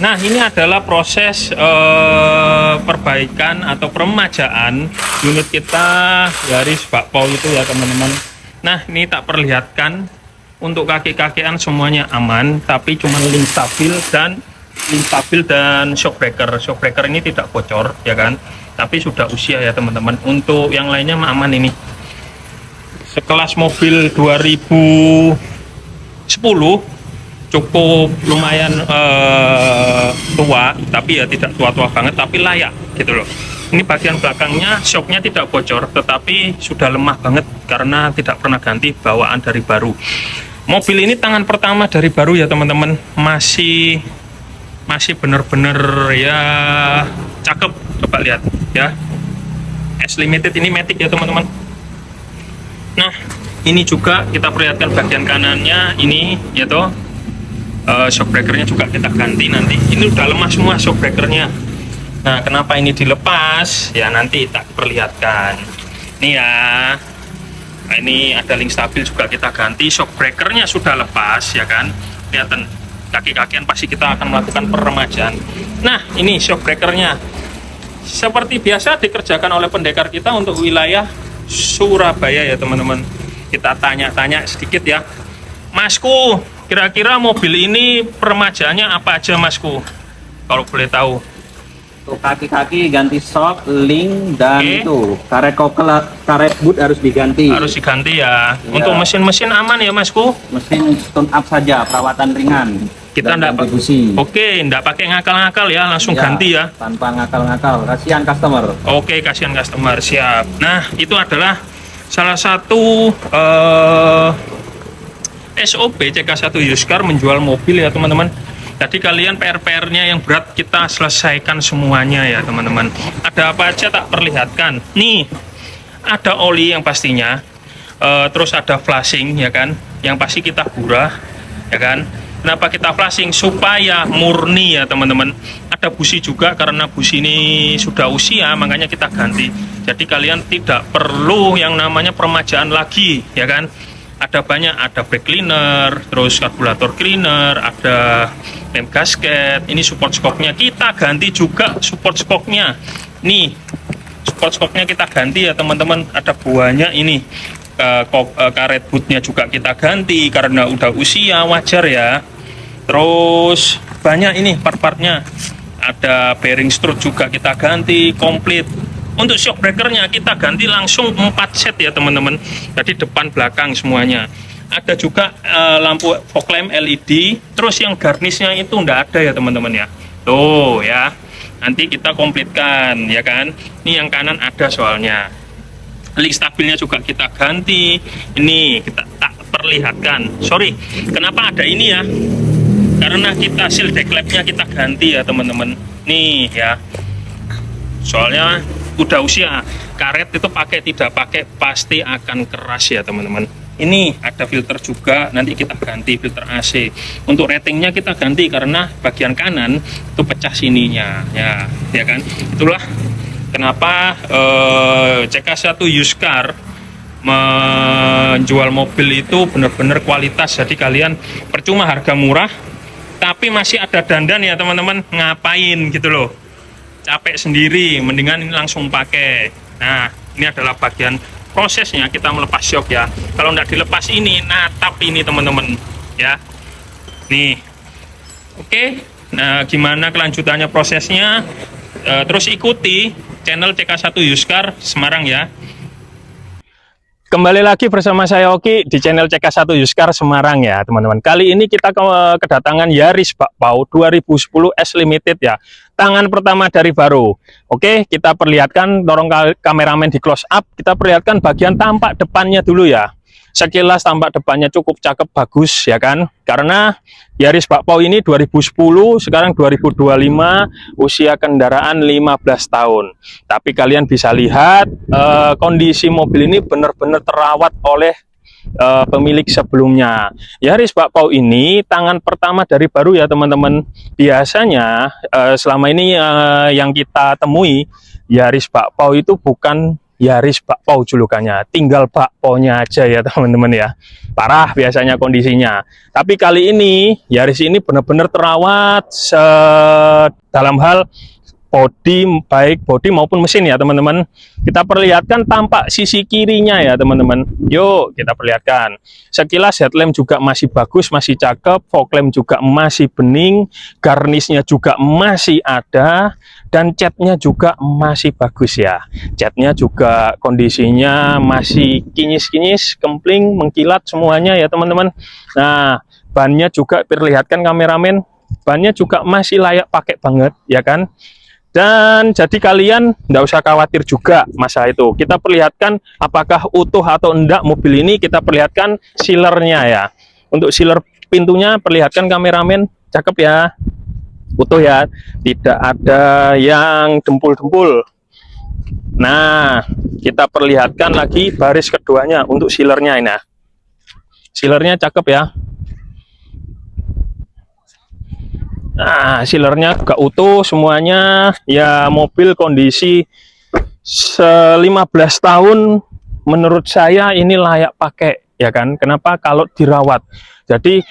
Nah, ini adalah proses perbaikan atau peremajaan unit kita Yaris bakpao itu ya teman-teman. Nah, ini tak perlihatkan untuk kaki-kakian semuanya aman, tapi cuma link stabil dan shock breaker. Shock breaker ini tidak bocor ya kan, tapi sudah usia ya teman-teman. Untuk yang lainnya aman ini. Sekelas mobil 2010 cukup lumayan tua, tapi ya tidak tua-tua banget, tapi layak gitu loh. Ini bagian belakangnya shocknya tidak bocor, tetapi sudah lemah banget karena tidak pernah ganti bawaan dari baru. Mobil ini tangan pertama dari baru ya teman-teman, masih bener-bener ya cakep. Coba lihat ya, S Limited ini Matic ya teman-teman. Nah, ini juga kita perlihatkan bagian kanannya ini ya toh. Shock breakernya juga kita ganti nanti. Ini udah lemah semua shock breakernya. Nah, kenapa ini dilepas? Ya nanti tak perlihatkan. Nih ya. Nah, ini ada link stabil juga kita ganti. Shock breakernya sudah lepas ya kan. Kelihatan kaki-kakian pasti kita akan melakukan peremajaan. Nah, ini shock breakernya. Seperti biasa dikerjakan oleh pendekar kita untuk wilayah Surabaya ya teman-teman. Kita tanya-tanya sedikit ya. Masku, kira-kira mobil ini peremajaannya apa aja Masku? Kalau boleh tahu. Untuk kaki-kaki ganti shock, link, dan itu karet kokel, karet boot harus diganti. Harus diganti ya. Untuk mesin-mesin aman ya Masku? Mesin tune up saja, perawatan ringan. Kita enggak enggak pakai ngakal-ngakal ya, langsung ganti ya. Tanpa ngakal-ngakal, kasihan customer. Oke, kasihan customer, siap. Nah, itu adalah salah satu SOP CK1 Yuskar menjual mobil ya teman-teman. Jadi kalian PR-PR-nya yang berat kita selesaikan semuanya ya teman-teman. Ada apa aja tak perlihatkan. Nih, ada oli yang pastinya, terus ada flashing ya kan, yang pasti kita gurah ya kan. Kenapa kita flashing? Supaya murni ya teman-teman. Ada busi juga, karena busi ini sudah usia makanya kita ganti. Jadi kalian tidak perlu yang namanya peremajaan lagi ya kan. Ada banyak, ada brake cleaner, terus karburator cleaner, ada lem gasket. Ini support skoknya kita ganti juga, support skoknya. Nih, support skoknya kita ganti ya teman-teman. Ada buahnya ini, karet bootnya juga kita ganti karena udah usia, wajar ya. Terus banyak ini part-partnya. Ada bearing strut juga kita ganti komplit. Untuk shock breakernya kita ganti langsung 4 set ya teman-teman. Jadi depan belakang semuanya. Ada juga lampu fog lamp LED. Terus yang garnisnya itu enggak ada ya teman-teman ya. Tuh ya. Nanti kita komplitkan ya kan. Ini yang kanan ada soalnya. Link stabilnya juga kita ganti. Ini kita tak perlihatkan. Sorry, kenapa ada ini ya? Karena kita seal decklapnya kita ganti ya teman-teman. Nih ya. Soalnya udah usia, karet itu pakai tidak pakai pasti akan keras ya teman-teman. Ini ada filter juga, nanti kita ganti filter AC. Untuk ratingnya kita ganti karena bagian kanan itu pecah sininya ya kan. Itulah kenapa CK1 Yuskar menjual mobil itu benar-benar kualitas. Jadi kalian percuma harga murah tapi masih ada dandan ya teman-teman, ngapain gitu loh, capek sendiri, mendingan ini langsung pakai. Nah, ini adalah bagian prosesnya kita melepas shock ya. Kalau nggak dilepas ini, natap ini teman-teman ya. Nih, oke. Nah, gimana kelanjutannya prosesnya? Terus ikuti channel CK1 Yuskar Semarang ya. Kembali lagi bersama saya Oki di channel CK1 Yuskar Semarang ya teman-teman. Kali ini kita kedatangan Yaris bakpao 2010 S Limited ya. Tangan pertama dari baru. Oke, kita perlihatkan, dorong kameramen di close up. Kita perlihatkan bagian tampak depannya dulu ya. Sekilas tampak depannya cukup cakep, bagus ya kan. Karena Yaris bakpao ini 2010, sekarang 2025, usia kendaraan 15 tahun. Tapi kalian bisa lihat kondisi mobil ini benar-benar terawat oleh pemilik sebelumnya. Yaris bakpao ini tangan pertama dari baru ya teman-teman. Biasanya selama ini yang kita temui Yaris bakpao itu bukan Yaris bakpao julukannya, tinggal bakponya aja ya teman-teman ya. Parah biasanya kondisinya. Tapi kali ini Yaris ini benar-benar terawat dalam hal bodi, baik bodi maupun mesin ya teman-teman. Kita perlihatkan tampak sisi kirinya ya teman-teman. Yuk kita perlihatkan. Sekilas headlamp juga masih bagus, masih cakep. Fog lamp juga masih bening. Garnisnya juga masih ada. Dan catnya juga masih bagus ya. Catnya juga kondisinya masih kinyis-kinyis, kempling, mengkilat semuanya ya teman-teman. Nah, bannya juga perlihatkan kameramen. Bannya juga masih layak pakai banget ya kan. Dan jadi kalian nggak usah khawatir juga masalah itu. Kita perlihatkan apakah utuh atau enggak mobil ini, kita perlihatkan sealernya ya. Untuk sealer pintunya perlihatkan kameramen, cakep ya. Utuh ya, tidak ada yang dempul-dempul. Nah, kita perlihatkan lagi baris keduanya untuk sealernya ini. Sealernya cakep ya. Nah, sealernya juga utuh semuanya. Ya, mobil kondisi 15 tahun menurut saya ini layak pakai ya kan. Kenapa? Kalau dirawat. Jadi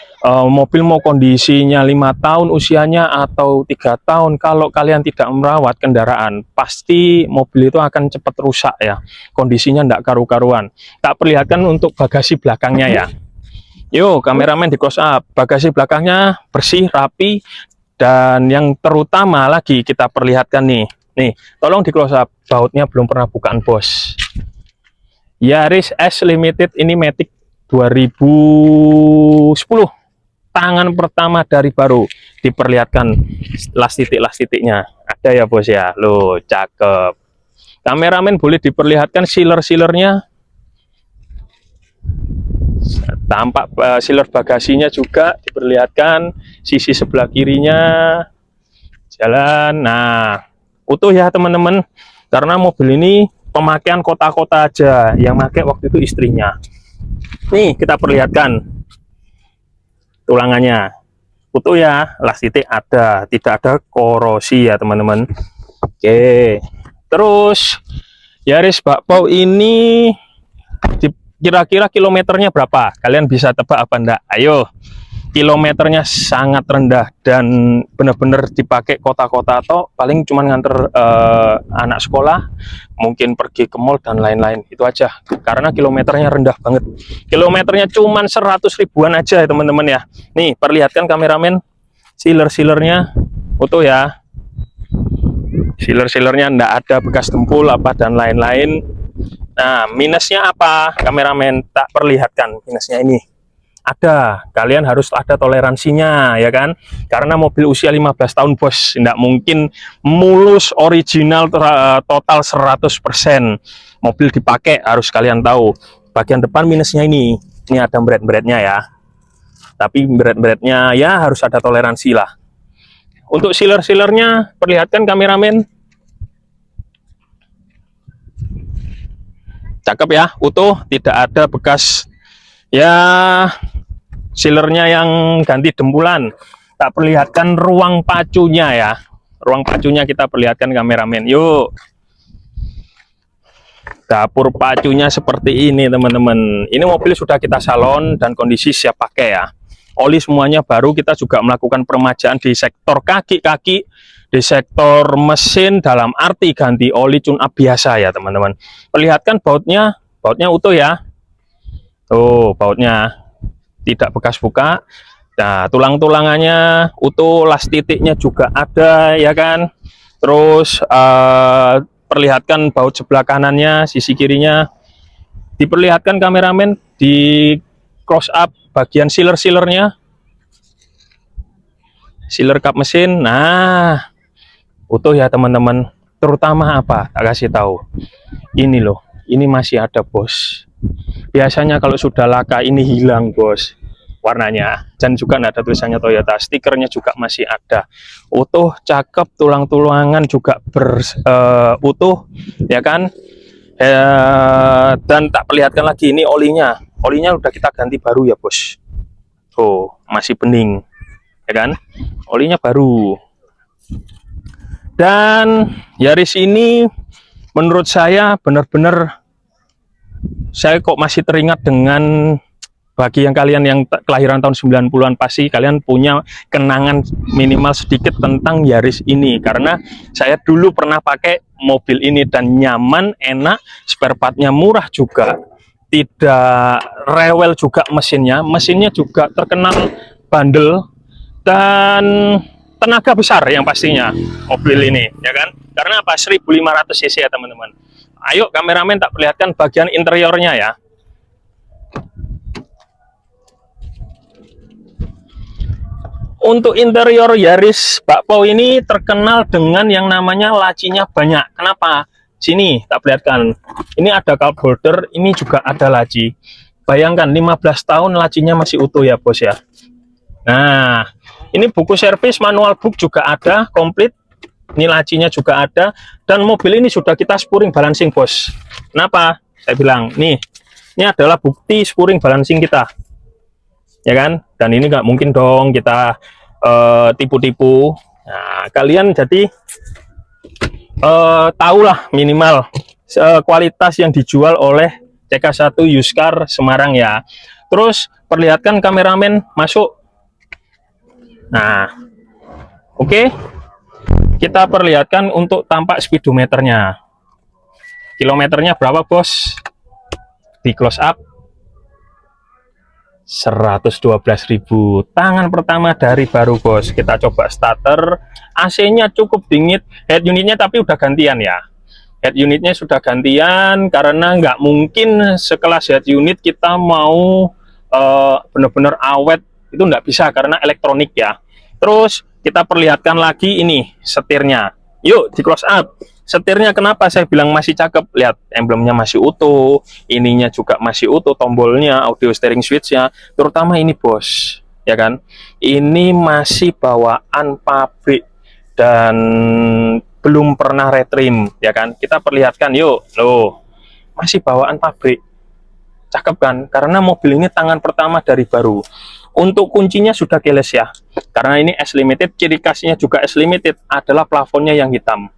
mobil mau kondisinya 5 tahun usianya atau 3 tahun, kalau kalian tidak merawat kendaraan, pasti mobil itu akan cepat rusak ya. Kondisinya tidak karu-karuan. Tak perlihatkan untuk bagasi belakangnya ya. Yuk, kameramen di close up. Bagasi belakangnya bersih, rapi. Dan yang terutama lagi kita perlihatkan nih. Nih, tolong di close up. Bautnya belum pernah bukaan, bos. Yaris S Limited ini Matic 2010. Tangan pertama dari baru. Diperlihatkan las titiknya. Ada ya, bos ya. Loh, cakep. Kameramen boleh diperlihatkan sealer-sealernya. Tampak sealer bagasinya juga diperlihatkan, sisi sebelah kirinya jalan. Nah, utuh ya teman-teman, karena mobil ini pemakaian kota-kota aja, yang pakai waktu itu istrinya. Nih kita perlihatkan tulangannya, utuh ya, las titik ada, tidak ada korosi ya teman-teman. Oke, terus Yaris bakpao ini kira-kira kilometernya berapa? Kalian bisa tebak apa enggak? Ayo, kilometernya sangat rendah dan benar-benar dipakai kota-kota atau paling cuma nganter anak sekolah, mungkin pergi ke mall dan lain-lain. Itu aja, karena kilometernya rendah banget. Kilometernya cuma 100 ribuan aja ya teman-teman ya. Nih, perlihatkan kameramen, sealer-sealernya utuh ya. Sealer-sealernya enggak ada bekas dempul apa dan lain-lain. Nah, minusnya apa? Kameramen tak perlihatkan minusnya ini. Ada, kalian harus ada toleransinya ya kan? Karena mobil usia 15 tahun, bos. Tidak mungkin mulus original total 100%. Mobil dipakai harus kalian tahu. Bagian depan minusnya ini. Ini ada berat-beratnya ya. Tapi berat-beratnya ya harus ada toleransi lah. Untuk sealer-sealernya perlihatkan kameramen. Cakep ya, utuh, tidak ada bekas ya sealernya yang ganti dempulan. Tak perlihatkan ruang pacunya ya. Ruang pacunya kita perlihatkan kameramen. Yuk. Dapur pacunya seperti ini teman-teman. Ini mobil sudah kita salon dan kondisi siap pakai ya. Oli semuanya baru, kita juga melakukan peremajaan di sektor kaki-kaki, di sektor mesin dalam arti ganti oli tune up biasa ya teman-teman. Perlihatkan bautnya utuh ya. Tuh bautnya tidak bekas buka. Nah, tulang-tulangannya utuh, las titiknya juga ada ya kan. Terus perlihatkan baut sebelah kanannya, sisi kirinya. Diperlihatkan kameramen di close up bagian sealer-sealernya. Sealer kap mesin. Nah, utuh ya teman-teman. Terutama apa? Tak kasih tahu. Ini loh, ini masih ada, bos. Biasanya kalau sudah laka ini hilang, bos, warnanya. Dan juga tidak ada tulisannya Toyota. Stikernya juga masih ada. Utuh, cakep, tulang-tulangan juga utuh, ya kan? Dan tak perlihatkan lagi ini olinya. Olinya udah kita ganti baru ya, bos. Tuh, masih bening, ya kan? Olinya baru. Dan Yaris ini menurut saya benar-benar, saya kok masih teringat dengan, bagi yang kalian yang kelahiran tahun 90-an pasti kalian punya kenangan minimal sedikit tentang Yaris ini, karena saya dulu pernah pakai mobil ini dan nyaman, enak, spare partnya murah juga, tidak rewel juga mesinnya juga terkenal bandel dan tenaga besar yang pastinya mobil ini, ya kan? Karena apa? 1500 cc ya teman-teman. Ayo kameramen tak perlihatkan bagian interiornya ya. Untuk interior Yaris Bakpao ini terkenal dengan yang namanya lacinya banyak. Kenapa? Sini tak perlihatkan. Ini ada cup holder, ini juga ada laci. Bayangkan 15 tahun lacinya masih utuh ya bos ya. Nah, ini buku servis, manual book juga ada, komplit. Ini lacinya juga ada, dan mobil ini sudah kita spuring balancing bos. Kenapa? Saya bilang, nih, ini adalah bukti spuring balancing kita, ya kan? Dan ini nggak mungkin dong kita tipu-tipu. Nah, kalian jadi tahulah minimal kualitas yang dijual oleh CK1 Used Car Semarang ya. Terus perlihatkan kameramen masuk. Nah, oke. Kita perlihatkan untuk tampak speedometernya. Kilometernya berapa bos? Di close up 112.000. Tangan pertama dari baru bos. Kita coba starter. AC-nya cukup dingin. Head unitnya tapi udah gantian ya. Head unitnya sudah gantian karena nggak mungkin sekelas head unit kita mau benar-benar awet, itu nggak bisa karena elektronik ya. Terus kita perlihatkan lagi ini setirnya. Yuk di close up. Setirnya kenapa saya bilang masih cakep? Lihat, emblemnya masih utuh, ininya juga masih utuh, tombolnya, audio steering switch-nya, terutama ini bos, ya kan? Ini masih bawaan pabrik dan belum pernah retrim, ya kan? Kita perlihatkan, yuk, loh, masih bawaan pabrik, cakep kan? Karena mobil ini tangan pertama dari baru. Untuk kuncinya sudah keles ya, karena ini S Limited, ciri khasnya juga S Limited adalah plafonnya yang hitam.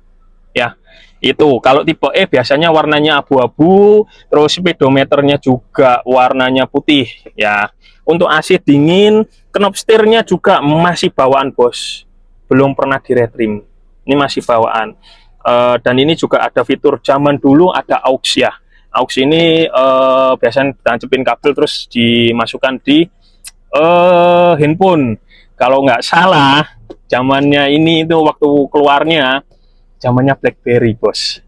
Ya, itu kalau tipe E biasanya warnanya abu-abu, terus speedometernya juga warnanya putih ya. Untuk AC dingin, knop setirnya juga masih bawaan bos, belum pernah diretrim, ini masih bawaan. Dan ini juga ada fitur zaman dulu, ada aux ya. Aux ini biasanya tancapin kabel terus dimasukkan di handphone. Kalau nggak salah zamannya ini itu waktu keluarnya zamannya BlackBerry bos.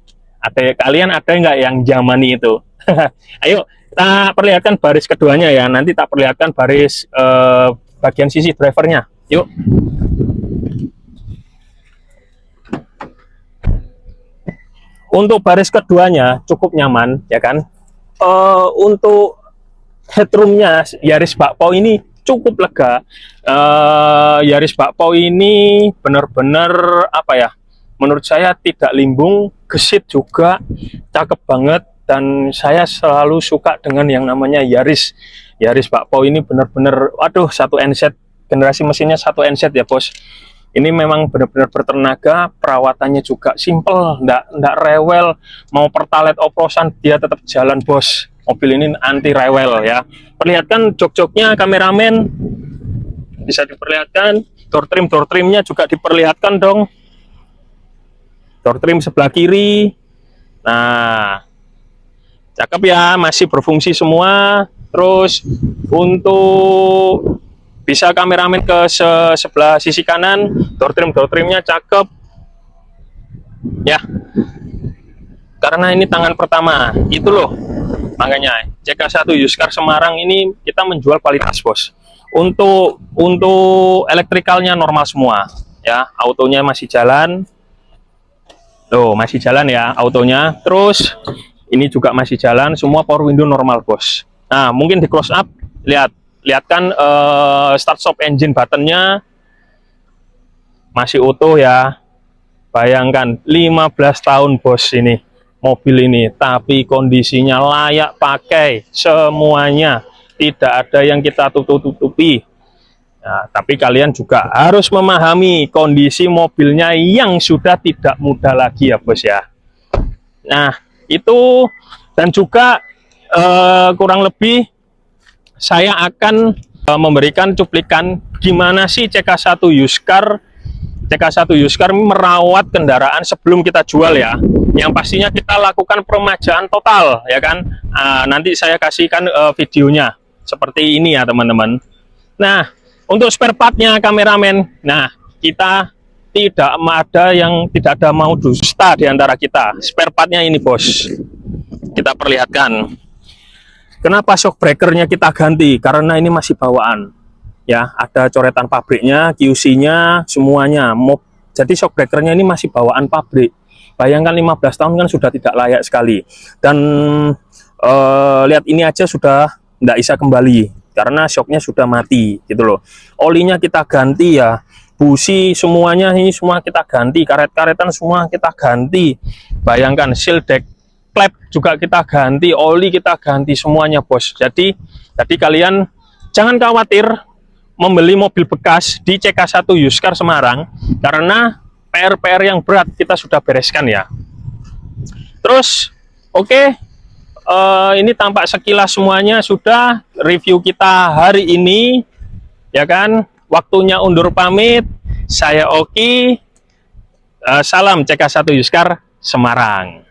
Kalian ada nggak yang zaman itu? Ayo tak perlihatkan baris keduanya ya, nanti tak perlihatkan baris bagian sisi drivernya. Yuk. Untuk baris keduanya cukup nyaman ya kan. Untuk headroomnya Yaris Bakpao ini cukup lega. Yaris Bakpao ini benar-benar apa ya, menurut saya tidak limbung, gesit juga, cakep banget, dan saya selalu suka dengan yang namanya Yaris Bakpao ini benar-benar, waduh, satu NZ, generasi mesinnya satu NZ ya bos. Ini memang benar-benar bertenaga, perawatannya juga simple, ndak rewel, mau pertalite oplosan dia tetap jalan bos. Mobil ini anti rewel ya. Perlihatkan jok-joknya kameramen, bisa diperlihatkan, door trimnya juga diperlihatkan dong. Door trim sebelah kiri. Nah, cakep ya, masih berfungsi semua. Terus untuk bisa kameramen ke sebelah sisi kanan, door trimnya cakep ya, karena ini tangan pertama itu loh. Makanya CK1 Used Car Semarang ini kita menjual kualitas bos. Untuk elektrikalnya normal semua ya, autonya masih jalan. Loh, masih jalan ya autonya. Terus ini juga masih jalan, semua power window normal bos. Nah, mungkin di close up lihatkan start stop engine buttonnya masih utuh ya. Bayangkan 15 tahun bos ini mobil ini, tapi kondisinya layak pakai semuanya, tidak ada yang kita tutup-tutupi. Nah, tapi kalian juga harus memahami kondisi mobilnya yang sudah tidak muda lagi ya bos ya. Nah, itu dan juga kurang lebih saya akan memberikan cuplikan gimana sih CK1 Yuskar merawat kendaraan sebelum kita jual ya. Yang pastinya kita lakukan peremajaan total ya kan. Nanti saya kasihkan videonya seperti ini ya teman-teman. Nah, untuk spare partnya kameramen, nah kita tidak ada mau dusta di antara kita. Spare partnya ini bos, kita perlihatkan. Kenapa shock breakernya kita ganti? Karena ini masih bawaan. Ya, ada coretan pabriknya, QC-nya, semuanya. Jadi shock breakernya ini masih bawaan pabrik. Bayangkan 15 tahun kan sudah tidak layak sekali. Dan lihat ini aja sudah tidak bisa kembali karena shocknya sudah mati gitu loh. Olinya kita ganti ya, busi semuanya ini semua kita ganti, karet-karetan semua kita ganti. Bayangkan seal deck klep juga kita ganti, oli kita ganti semuanya bos. Jadi kalian jangan khawatir membeli mobil bekas di CK1 Yuskar Semarang karena PR-PR yang berat kita sudah bereskan ya. Terus oke, ini tampak sekilas semuanya sudah review kita hari ini ya kan. Waktunya undur pamit. Saya Oki, salam CK1 Yuskar Semarang.